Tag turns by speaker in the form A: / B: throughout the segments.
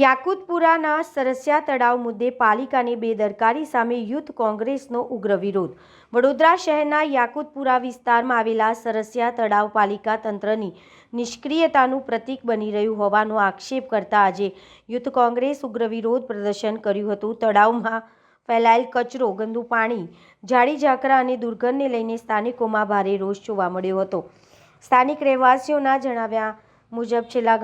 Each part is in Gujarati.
A: યાકુતપુરાના સરસિયા તળાવ મુદ્દે પાલિકાની બેદરકારી સામે યુથ કોંગ્રેસનો ઉગ્ર વિરોધ। વડોદરા શહેરના યાકુતપુરા વિસ્તારમાં આવેલા સરસિયા તળાવ પાલિકા તંત્રની નિષ્ક્રિયતાનું પ્રતીક બની રહ્યું હોવાનો આક્ષેપ કરતા આજે યુથ કોંગ્રેસ ઉગ્ર વિરોધ પ્રદર્શન કર્યું હતું। તળાવમાં ફેલાયેલ કચરો, ગંદુ પાણી, ઝાડી ઝાકરા અને દુર્ગંધને લઈને સ્થાનિકોમાં ભારે રોષ જોવા મળ્યો હતો। સ્થાનિક રહેવાસીઓના જણાવ્યા મુજબ છેલ્લા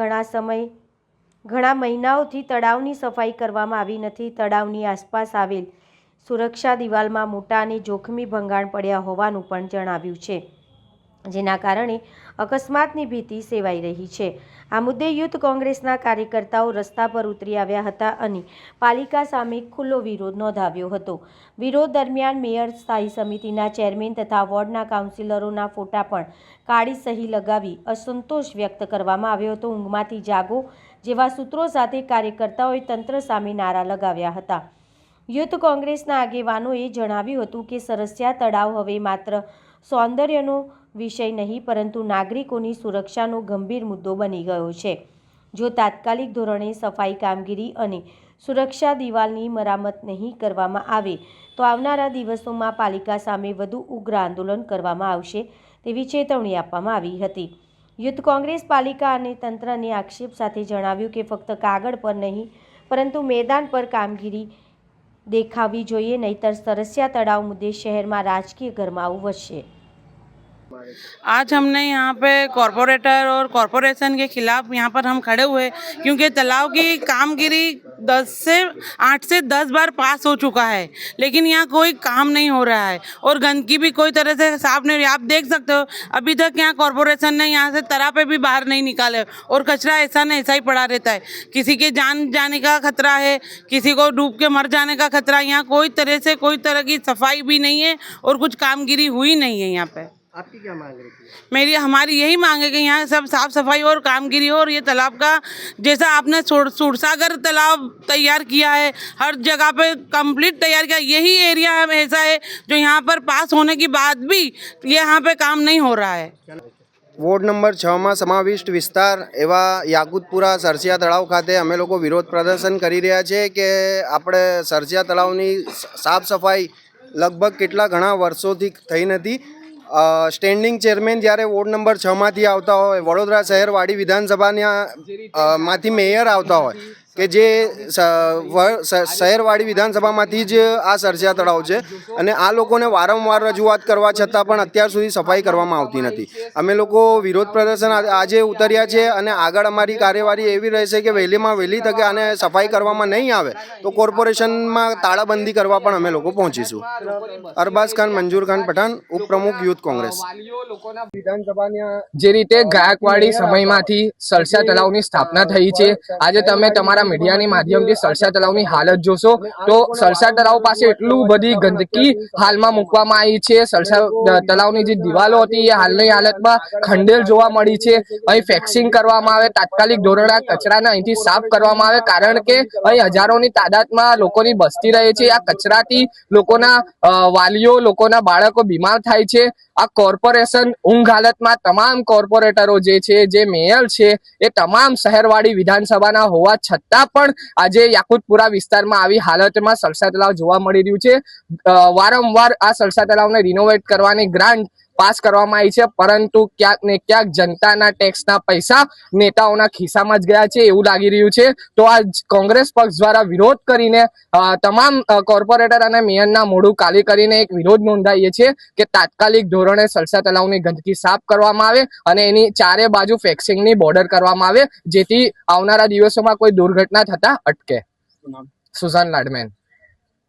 A: ઘણા મહિનાઓથી તળાવની સફાઈ કરવામાં આવી નથી। તળાવની આસપાસ આવેલ સુરક્ષા દિવાલમાં મોટા અને જોખમી ભંગાણ પડ્યા હોવાનું પણ જણાવ્યું છે, જેના કારણે અકસ્માતની ભીતિ સેવાઈ રહી છે। આ મુદ્દે યુથ કોંગ્રેસના કાર્યકર્તાઓ રસ્તા પર ઉતરી આવ્યા હતા અને પાલિકા સામે ખુલ્લો વિરોધ નોંધાવ્યો હતો। વિરોધ દરમિયાન મેયર, સ્થાયી સમિતિના ચેરમેન તથા વોર્ડના કાઉન્સિલરોના ફોટા પણ કાળી સહી લગાવી અસંતોષ વ્યક્ત કરવામાં આવ્યો હતો। ઊંઘમાંથી જાગો જેવા સૂત્રો સાથે કાર્યકર્તાઓએ તંત્ર સામે નારા લગાવ્યા હતા। યુથ કોંગ્રેસના આગેવાનોએ જણાવ્યું હતું કે સરસિયા તળાવ હવે માત્ર સૌંદર્યનો વિષય નહીં પરંતુ નાગરિકોની સુરક્ષાનો ગંભીર મુદ્દો બની ગયો છે। જો તાત્કાલિક ધોરણે સફાઈ કામગીરી અને સુરક્ષા દિવાલની મરામત નહીં કરવામાં આવે તો આવનારા દિવસોમાં પાલિકા સામે વધુ ઉગ્ર આંદોલન કરવામાં આવશે તેવી ચેતવણી આપવામાં આવી હતી। યુથ કોંગ્રેસ પાલિકા અને તંત્રને આક્ષેપ સાથે જણાવ્યું કે ફક્ત કાગળ પર નહીં પરંતુ મેદાન પર કામગીરી દેખાવી જોઈએ, નહીંતર સરસિયા તળાવ મુદ્દે શહેરમાં રાજકીય ગરમાવો વધશે।
B: आज हमने यहाँ पे कॉरपोरेटर और कॉरपोरेशन के खिलाफ यहाँ पर हम खड़े हुए क्योंकि तालाब की कामगिरी 8 से 10 बार पास हो चुका है, लेकिन यहाँ कोई काम नहीं हो रहा है और गंदगी भी कोई तरह से साफ नहीं। आप देख सकते हो अभी तक यहाँ कॉरपोरेशन ने यहाँ से तरा पे भी बाहर नहीं निकाले और कचरा ऐसा न ऐसा ही पड़ा रहता है। किसी के जान जाने का खतरा है, किसी को डूब के मर जाने का खतरा। यहाँ कोई तरह की सफाई भी नहीं है और कुछ कामगिरी हुई नहीं है। यहाँ पे
C: आपकी क्या मांग रही है?
B: हमारी यही मांग है कि यहाँ सब साफ सफाई और कामगिरी हो और ये तालाब का जैसा आपने सूरसागर तालाब तैयार किया है, हर जगह पे कंप्लीट तैयार किया, यही एरिया ऐसा है जो यहाँ पर पास होने के बाद भी ये यहाँ पे काम नहीं हो रहा है।
C: वोर्ड नंबर 6 में समाविष्ट विस्तार एवं याकूतपुरा सरसिया तलाव खाते अमे लोग विरोध प्रदर्शन करी रह्या छे के आपणे सरसिया तलावनी साफ सफाई लगभग केटला घणा वर्षोथी थई नथी। स्टेन्डिंग चेरमेन જ્યારે वोर्ड नंबर 6 मांथी आवता होय, वडोदरा शहर वाड़ी विधानसभा मांथी मेयर आवता होय કે જે શહેરવાડી વિધાનસભામાંથી જ આ સરસિયા તળાવ છે અને આ લોકોને વારંવાર રજૂઆત કરવા છતાં પણ અત્યાર સુધી સફાઈ કરવામાં આવતી નથી। અમે લોકો વિરોધ પ્રદર્શન આજે ઉતર્યા છે અને આગળ અમારી કાર્યવાહી એવી રહેશે કે વહેલીમાં વહેલી તકે આને સફાઈ કરવામાં નહીં આવે તો કોર્પોરેશનમાં તાળાબંધી કરવા પણ અમે લોકો પહોંચીશું। અરબાઝ ખાન, મંજૂર ખાન પઠાણ, ઉપપ્રમુખ યુથ કોંગ્રેસ। વિધાનસભાના
D: જે રીતે ગાયકવાડી સમયમાંથી સરસિયા તળાવની સ્થાપના થઈ છે, આજે તમે તમારા મીડિયાની માધ્યમથી સરસિયા તળાવની હાલત જોશો તો સરસિયા તળાવ પાસે એટલું બધી ગંદકી હાલમાં મૂકવામાં આવી છે। સરસિયા તળાવની જે દિવાલો હતી એ હાલની હાલતમાં ખંડેલ જોવા મળી છે। અહીં ફેક્સિંગ કરવામાં આવે, તાત્કાલિક ધોરણે કચરાને અહીંથી સાફ કરવામાં આવે, કારણ કે અહીં હજારોની તાદાદમાં લોકોની બસ્તી રહે છે। આ કચરાથી લોકોના વાલીઓ, લોકોના બાળકો બીમાર થાય છે। આ કોર્પોરેશન ઊંઘ હાલતમાં તમામ કોર્પોરેટરો જે છે, જે મેયર છે, એ તમામ શહેરવાડી વિધાનસભાના હોવા છતાં પણ આજે યાકુતપુરા વિસ્તારમાં આવી હાલતમાં સરસિયા તળાવ જોવા મળી રહ્યું છે। વારંવાર આ સરસિયા તળાવને રિનોવેટ કરવાની ગ્રાન્ટ પાસ કરવામાં આવી છે, પરંતુ ક્યાંક ને ક્યાંક જનતાના ટેક્સના પૈસા નેતાઓના ખિસ્સામાં જ ગયા છે એવું લાગી રહ્યું છે। તો આ કોંગ્રેસ પક્ષ દ્વારા વિરોધ કરીને તમામ કોર્પોરેટર અને મેયરના મોઢું કાલી કરીને એક વિરોધ નોંધાવીએ છીએ કે તાત્કાલિક ધોરણે સરસિયા તળાવની ગંદકી સાફ કરવામાં આવે અને એની ચારે બાજુ ફેક્સિંગની બોર્ડર કરવામાં આવે, જેથી આવનારા દિવસોમાં કોઈ દુર્ઘટના થતા અટકે। સુઝાન લાડમેન।